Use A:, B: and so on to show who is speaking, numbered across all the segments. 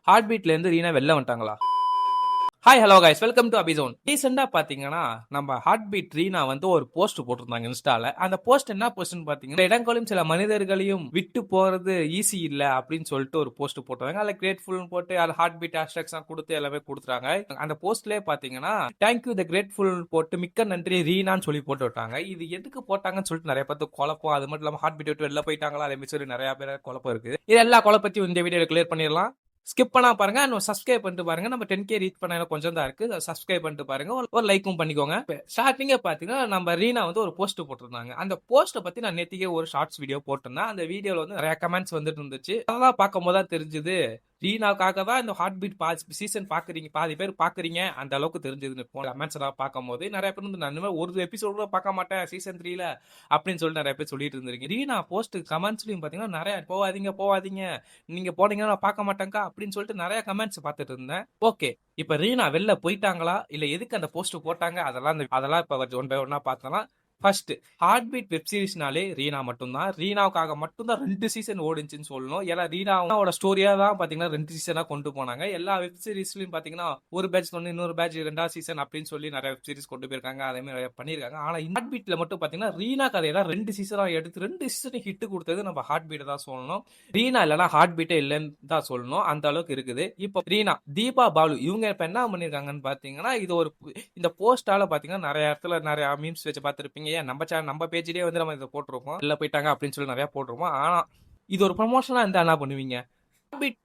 A: Heart பீட்ல இருந்து ரீனா வெளில வந்துட்டாங்களா? Hi hello guys, welcome to அபிசோன். ரீசெண்டா பாத்தீங்கன்னா நம்ம ஹார்ட் பீட் ரீனா வந்து ஒரு போஸ்ட் போட்டிருந்தாங்க இன்ஸ்டால. அந்த போஸ்ட் என்ன போஸ்ட்னு பாத்தீங்கன்னா, இடங்களையும் சில மனிதர்களையும் விட்டு போறது ஈஸி இல்ல அப்படின்னு சொல்லிட்டு ஒரு போஸ்ட் போட்டாங்க. அதுல கிரேட்ஃபுல் போட்டு அது ஹார்ட் பீட் ஹேஷ்டேக்ஸ் கொடுத்து எல்லாமே கொடுத்துறாங்க. அந்த போஸ்ட்லயே பாத்தீங்கன்னா தேங்க்யூ த கிரேட்ஃபுல் போட்டு மிக்க நன்றி ரீனான்னு சொல்லி போட்டு விட்டாங்க. இது எதுக்கு போட்டாங்கன்னு சொல்லிட்டு நிறைய பேருக்கு குழப்பம். அது மட்டும் இல்லாம ஹார்ட் பீட் விட்டு வெளில போயிட்டாங்களா அதே மாதிரி சொல்லி நிறைய பேர் குழப்பம் இருக்கு. இது எல்லா குழப்பத்தையும் இந்த வீடியோல கிளியர் பண்ணிடலாம். ஸ்கிப் பண்ணா பாருங்க, சப்ஸ்கிரைப் பண்ணிட்டு பாருங்க. நம்ம 10K ரீச் பண்ண கொஞ்சம் தான் இருக்கு. சப்ஸ்கிரைப் பண்ணிட்டு பாருங்க, ஒரு லைக்கும் பண்ணிக்கோங்க. ஸ்டார்டிங்கே பாத்தீங்கன்னா நம்ம ரீனா வந்து ஒரு போஸ்ட் போட்டிருந்தாங்க. அந்த போஸ்ட்டை பத்தி நான் நேத்திக்கே ஒரு ஷார்ட்ஸ் வீடியோ போட்டிருந்தேன். அந்த வீடியோல வந்து நிறைய கமெண்ட்ஸ் வந்துட்டு இருந்துச்சு. அதெல்லாம் பார்க்கும் போது தான் தெரிஞ்சது ரீனாக்காக தான் இந்த ஹார்ட் பீட் சீசன் பாக்குறீங்க, பாதி பேர் பாக்குறீங்க அந்த அளவுக்கு தெரிஞ்சது. கமெண்ட்ஸ் எல்லாம் பார்க்கும் போது நிறைய பேர் வந்து நான் ஒரு எபிசோட் கூட பார்க்க மாட்டேன் சீசன் 3ல அப்படின்னு சொல்லிட்டு நிறைய பேர் சொல்லிட்டு இருந்திருக்கீங்க. ரீனா போஸ்ட் கமெண்ட்ஸ்லயும் பாத்தீங்கன்னா நிறைய போவாதீங்க நீங்க போனீங்கன்னா நான் பார்க்க மாட்டேங்கா அப்படின்னு சொல்லிட்டு நிறைய கமெண்ட்ஸ் பார்த்துட்டு இருந்தேன். ஓகே, இப்ப ரீனா வெளில போயிட்டாங்களா இல்ல எதுக்கு அந்த போஸ்ட் போட்டாங்க அதெல்லாம் இப்ப ஒன் பை ஒன்னா பார்த்தோம்னா, ஃபர்ஸ்ட் ஹார்ட் பீட் வெப் சீரிஸ்னாலே ரீனா மட்டும்தான். ரீனாவுக்காக மட்டும்தான் 2 சீசன் ஓடிச்சுன்னு சொல்லணும். ஏன்னா ரீனாவோட ஸ்டோரியா தான் பாத்தீங்கன்னா 2 சீசனா கொண்டு போனாங்க. எல்லா வெப் சீரிஸ்லயும் பாத்தீங்கன்னா ஒரு பேட்ச் ஒன்று இன்னொரு பேட்ச் 2வது சீசன் அப்படின்னு சொல்லி நிறைய வெப் சீரிஸ் கொண்டு போயிருக்காங்க. அதே மாதிரி நிறைய பண்ணிருக்காங்க. ஆனா ஹார்ட் பீட்ல மட்டும் பாத்தீங்கன்னா ரீனா கதையை தான் 2 சீசனா எடுத்து 2 சீசன் ஹிட் கொடுத்தது நம்ம ஹார்ட் பீட் தான் சொல்லணும். ரீனா இல்லைன்னா ஹார்ட் பீட்டே இல்லைன்னு தான் சொல்லணும். அந்த அளவுக்கு இருக்குது. இப்போ ரீனா, தீபா, பாலு இவங்க இப்ப என்ன பண்ணிருக்காங்கன்னு பாத்தீங்கன்னா, இது ஒரு இந்த போஸ்டால பாத்தீங்கன்னா நிறைய இடத்துல நிறைய மீம்ஸ் வச்சு பார்த்திருப்பீங்க. ஏன் நம்ம சேனல் நம்ம பேஜ்லயே வந்து நம்ம இதை போட்டிருப்போம். வெளில போயிட்டாங்க அப்படின்னு சொல்லி நிறைய போட்டிருப்போம். ஆனா இது ஒரு ப்ரமோஷனா இருந்தா என்ன பண்ணுவீங்க? ஹார்ட்பீட்ல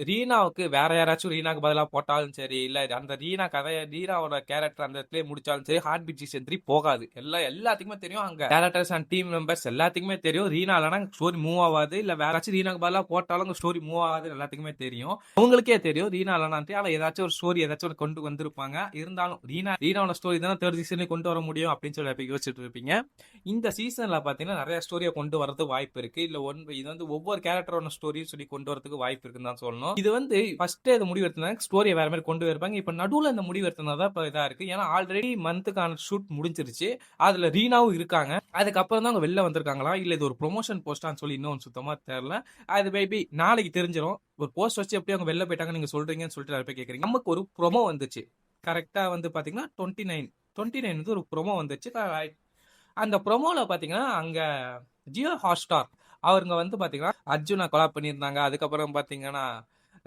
A: ரீனாவுக்கு வேற யாராச்சும் ரீனாக்கு பதிலா போட்டாலும் சரி, இல்ல அந்த ரீனா கதையை ரீனாவோட கேரக்டர் அந்த இடத்துல முடிச்சாலும் சரி, ஹார்ட் பீட் சீசன் 3 போகாது. எல்லாத்துக்குமே தெரியும். அங்க கேரக்டர்ஸ் அண்ட் டீம் மெம்பர்ஸ் எல்லாத்துக்குமே தெரியும். ரீனா இல்லைனா ஸ்டோரி மூவ் ஆகாது. இல்ல வேற யாராச்சும் ரீனாக்கு பதிலா போட்டாலும் ஸ்டோரி மூவ் ஆகாது. எல்லாத்துக்குமே தெரியும். அவங்களுக்கே தெரியும் ரீனா இல்லைனா. ஆனா ஏதாச்சும் ஒரு ஸ்டோரி ஏதாச்சும் கொண்டு வந்திருப்பாங்க. இருந்தாலும் ரீனாவோட ஸ்டோரி தானே தேர்ட் சீசன்ல கொண்டு வர முடியும் அப்படின்னு சொல்லி யோசிச்சுட்டு இருப்பீங்க. இந்த சீசன்ல பாத்தீங்கன்னா நிறைய ஸ்டோரியை கொண்டு வரது வாய்ப்பு இருக்கு. இல்ல இது வந்து ஒவ்வொரு கேரக்டரோட ஸ்டோரியும் சொல்லி கொண்டு வரதுக்கு வாய்ப்பு இருக்குன்னு தான் சொல்லணும். இது வந்து ஃபர்ஸ்ட் இது முடிவு எடுத்தாங்க, ஸ்டோரியை வேற மாதிரி கொண்டு வருவாங்க. இப்ப நடுவுல இந்த முடிவு எடுத்தனால இப்ப இதா இருக்கு. ஏன்னா ஆல்ரெடி மந்த்துக்கான ஷூட் முடிஞ்சிருச்சு. அதுல ரீனாவும் இருக்காங்க. அதுக்கப்புறம் தான் அவங்க வெளில வந்திருக்காங்களா இல்ல இது ஒரு ப்ரொமோஷன் போஸ்டான்னு சொல்லி இன்னும் சுத்தமா தெரியல. அது மேபி நாளைக்கு தெரிஞ்சிடும். ஒரு போஸ்ட் வச்சு எப்படி அவங்க வெளில போயிட்டாங்க நீங்க சொல்றீங்கன்னு சொல்லிட்டு நிறைய பேர் கேக்குறீங்க. நமக்கு ஒரு ப்ரோமோ வந்துச்சு. கரெக்டா வந்து பாத்தீங்கன்னா 29 வந்து ஒரு ப்ரோமோ வந்துச்சு. அந்த ப்ரோமோல பாத்தீங்கன்னா அங்க ஜியோ ஹாட்ஸ்டார் அவங்க வந்து பாத்தீங்கன்னா அர்ஜுனா கொலாப் பண்ணியிருந்தாங்க. அதுக்கப்புறம் பாத்தீங்கன்னா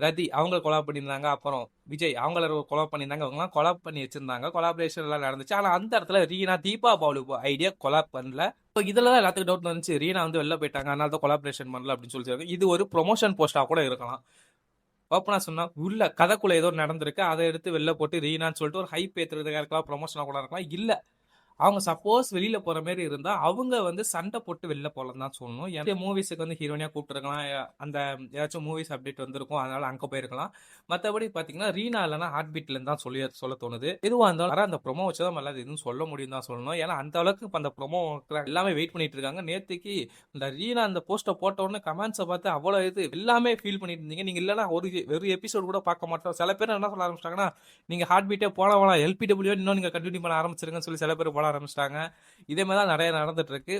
A: ரதி அவங்க கொலாப் பண்ணியிருந்தாங்க. அப்புறம் விஜய் அவங்கள கொலாப் பண்ணியிருந்தாங்க. அவங்கலாம் கொலாப் பண்ணி வச்சிருந்தாங்க. கொலாபரேஷன் எல்லாம் நடந்துச்சு. ஆனா அந்த இடத்துல ரீனா தீபா பாலு ஐடியா கொலாப் பண்ணல. இதுலதான் எல்லாத்துக்கும் டவுட் வந்துச்சு. ரீனா வந்து வெளில போயிட்டாங்க, அதனால தான் கொலாபரேஷன் பண்ணல அப்படின்னு சொல்லிட்டு இது ஒரு ப்ரொமோஷன் போஸ்டா கூட இருக்கலாம். ஓப்பனா சொன்னா உள்ள கதைக்குள்ள ஏதோ நடந்திருக்கு, அதை எடுத்து வெளில போட்டு ரீனான்னு சொல்லிட்டு ஒரு ஹைப் ஏத்துறதுக்காக இருக்கலாம், ப்ரொமோஷனா கூட இருக்கலாம். இல்ல அவங்க சப்போஸ் வெளியில போற மாதிரி இருந்தா அவங்க வந்து சண்டை போட்டு வெளில போலாம் தான் சொல்லணும். எந்த மூவிஸுக்கு வந்து ஹீரோனியா கூப்பிட்டுருக்கலாம், அந்த ஏதாச்சும் மூவிஸ் அப்டேட் வந்திருக்கும், அதனால அங்க போயிருக்கலாம். மற்றபடி பாத்தீங்கன்னா ரீனா இல்லைனா ஹார்ட் பீட்ல இருந்தா சொல்ல தோணுது. எதுவா இருந்தாலும் அந்த ப்ரொமோ வச்சுதான் நம்ம எதுவும் சொல்ல முடியும் தான் சொல்லணும். ஏன்னா அந்த அளவுக்கு அந்த ப்ரொமோ எல்லாமே வெயிட் பண்ணிட்டு இருக்காங்க. நேத்துக்கு இந்த ரீனா அந்த போஸ்ட போட்ட உடனே கமெண்ட்ஸை பார்த்து அவ்வளவு இது எல்லாமே ஃபீல் பண்ணிட்டு இருந்தீங்க. நீங்க இல்லைன்னா ஒரு எபிசோட் கூட பார்க்க மாட்டோம். சில பேர் என்ன சொல்ல ஆரம்பிச்சிட்டாங்கன்னா, நீங்க ஹார்ட் பீட்டே போன வேணாம், LPW இன்னும் நீங்க கண்டினியூ பண்ண ஆரம்பிச்சிருங்கன்னு சொல்லி சில பேர் போட ஆரம்பிச்சிட்டாங்க. இதே மாதிரி தான் நிறைய நடந்துட்டு இருக்கு.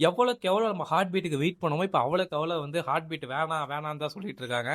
A: எவ்வளவுக்கு எவ்வளவு நம்ம ஹார்ட் பீட்டுக்கு வெயிட் பண்ணுவோம், இப்ப அவ்வளவுக்கு அவ்வளவு வந்து ஹார்ட் பீட் வேணாம் தான் சொல்லிட்டு இருக்காங்க.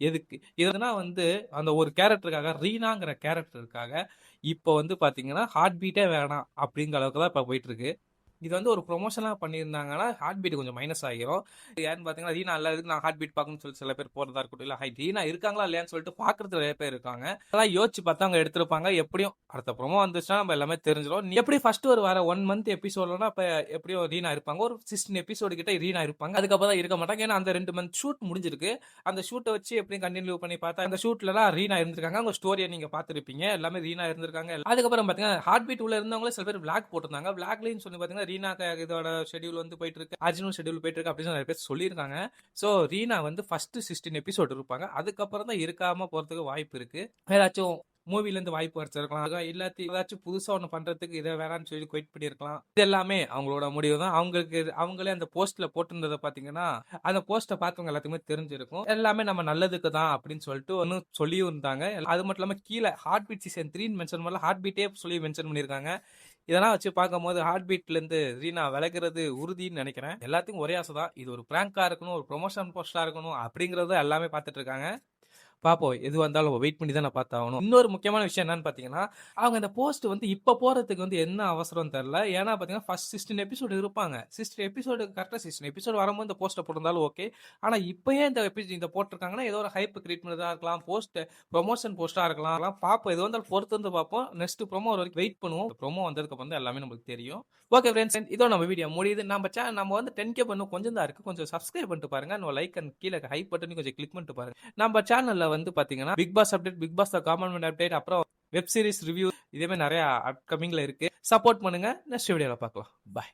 A: எதுக்கு இதுனா வந்து அந்த ஒரு கேரக்டருக்காக, ரீனாங்கிற கேரக்டருக்காக இப்ப வந்து பாத்தீங்கன்னா ஹார்ட் பீட்டே வேணாம் அப்படிங்கிற அளவுக்கு தான் இப்ப போயிட்டு இருக்கு. இது வந்து ஒரு ப்ரொமோஷனா பண்ணியிருந்தாங்கன்னா ஹார்ட் பீட் கொஞ்சம் மைனஸ் ஆகிரும். ஏன்னு பாத்தீங்கன்னா ரீனா இல்ல இதுக்கு நான் ஹார்ட் பீட் பார்க்கணும்னு சொல்லி சில பேர் போறதா இருக்கட்டும், இல்ல ரீனா இருக்காங்களா இல்லையான்னு சொல்லிட்டு பாக்குறது நிறைய பேர் இருக்காங்க. அதெல்லாம் யோசிச்சு பார்த்தா அவங்க எடுத்திருப்பாங்க. எப்படியும் அடுத்த ப்ரொமோ வந்துச்சுன்னா நம்ம எல்லாமே தெரிஞ்சிடும். எப்படி ஃபர்ஸ்ட் ஒரு வர 1 மந்த் எபிசோட்னா இப்ப எப்படியும் ரீனா இருப்பாங்க. ஒரு 16 எபிசோடு கிட்ட ரீனா இருப்பாங்க. அதுக்கப்புறம் தான் இருக்க மாட்டாங்க. ஏன்னா அந்த 2 மந்த் ஷூட் முடிஞ்சிருக்கு. அந்த ஷூட்டை வச்சு எப்படியும் கண்டினியூ பண்ணி பார்த்தா அந்த ஷூட்லலாம் ரீனா இருந்திருக்காங்க. அவங்க ஸ்டோரியை நீங்க பார்த்திருப்பீங்க. எல்லாமே ரீனா இருந்திருக்காங்க. அதுக்கப்புறம் பாத்தீங்கன்னா ஹார்ட் பீட் உள்ள இருந்தவங்களே சில பேர் விளாக் போட்டிருந்தாங்க. விளாக்லயும் சொல்லி பாத்தீங்கன்னா ரீனா இதோட ஷெட்யூல் வந்து போயிட்டு இருக்கு, அர்ஜுனும் ஷெட்யூல் போயிட்டு இருக்கு அப்படின்னு நிறைய பேர் சொல்லியிருக்காங்க. சோ ரீனா வந்து ஃபர்ஸ்ட் 16 எபிசோட் இருப்பாங்க. அதுக்கப்புறம் தான் இருக்காம போறதுக்கு வாய்ப்பு இருக்கு. ஏதாச்சும் மூவில இருந்து வாய்ப்பு கிடைச்சிருக்கலாம், எல்லாத்தையும் ஏதாச்சும் புதுசா ஒண்ணு பண்றதுக்கு இதை வேணான்னு சொல்லி குவைட் பண்ணிருக்கலாம். இது எல்லாமே அவங்களோட முடிவு தான். அவங்களே அந்த போஸ்ட்ல போட்டிருந்ததை பாத்தீங்கன்னா அந்த போஸ்ட பார்த்தவங்க எல்லாத்துக்குமே தெரிஞ்சிருக்கும். எல்லாமே நம்ம நல்லதுக்கு தான் அப்படின்னு சொல்லிட்டு ஒன்னு சொல்லியும் இருந்தாங்க. அது மட்டும் இல்லாம கீழே ஹார்ட் பீட் சீசன் 3 மென்ஷன் பண்ணல, ஹார்ட் பீட்டே சொல்லி மென்ஷன் பண்ணிருக்காங்க. இதெல்லாம் வச்சு பார்க்கும்போது ஹார்ட் பீட்லேருந்து ரீனா விலகுறது உறுதின்னு நினைக்கிறேன். எல்லாத்துக்கும் ஒரே ஆசை தான். இது ஒரு பிராங்கா இருக்கணும், ஒரு ப்ரொமோஷன் போஸ்டா இருக்கணும் அப்படிங்கிறத எல்லாமே பார்த்துட்டு இருக்காங்க. பார்ப்போம். எதுவா இருந்தாலும் வெயிட் பண்ணி தான் நான் பார்த்தாகணும். இன்னொரு முக்கியமான விஷயம் என்னன்னு பார்த்தீங்கன்னா, அவங்க அந்த போஸ்ட் வந்து இப்ப போடுறதுக்கு வந்து என்ன அவசரம்னு தெரியல. ஏன்னா பார்த்தீங்கன்னா, ஃபர்ஸ்ட் 16 எபிசோடு இருப்பாங்க. 16 எபிசோடு கரெக்ட்டா 16 எபிசோடு வரும்போது இந்த போஸ்ட்ட போட்டிருந்தாலும் ஓகே. ஆனா இப்ப ஏன் இந்த போட்டிருக்காங்கன்னா, ஏதோ ஒரு ஹைப் கிரியேட் பண்றதா இருக்கலாம். ப்ரமோஷன் போஸ்ட்டா இருக்கலாம். பார்ப்போம். எதுவா இருந்தாலும் பொறுத்து வந்து பார்ப்போம். நெக்ஸ்ட் ப்ரோமோ வர வரைக்கும் வெயிட் பண்ணுவோம். ப்ரோமோ வந்ததுக்கு அப்புறம் தான் எல்லாமே நமக்கு தெரியும். ஓகே ஃபிரெண்ட்ஸ், இதோ நம்ம வீடியோ முடியுது. நம்ம வந்து 10K பண்ணணும் கொஞ்சம் தான் இருக்கு. கொஞ்சம் சப்ஸ்கிரைப் பண்ணிட்டு பாருங்க. நம்ம லைக் அண்ட் கீழ ஹைப் பட்டனையும் கொஞ்சம் கிளிக் பண்ணிட்டு பாருங்க. நம்ம சேனல்ல வந்து பாத்தீங்கன்னா Bigg Boss update, Bigg Boss the common update, அப்புறம் வெப் சீரிஸ் ரிவ்யூ இதே மாதிரி நிறைய அப்கமிங்ல இருக்கு. சப்போர்ட் பண்ணுங்க. நெக்ஸ்ட் வீடியோல பார்க்கலாம். பாய்.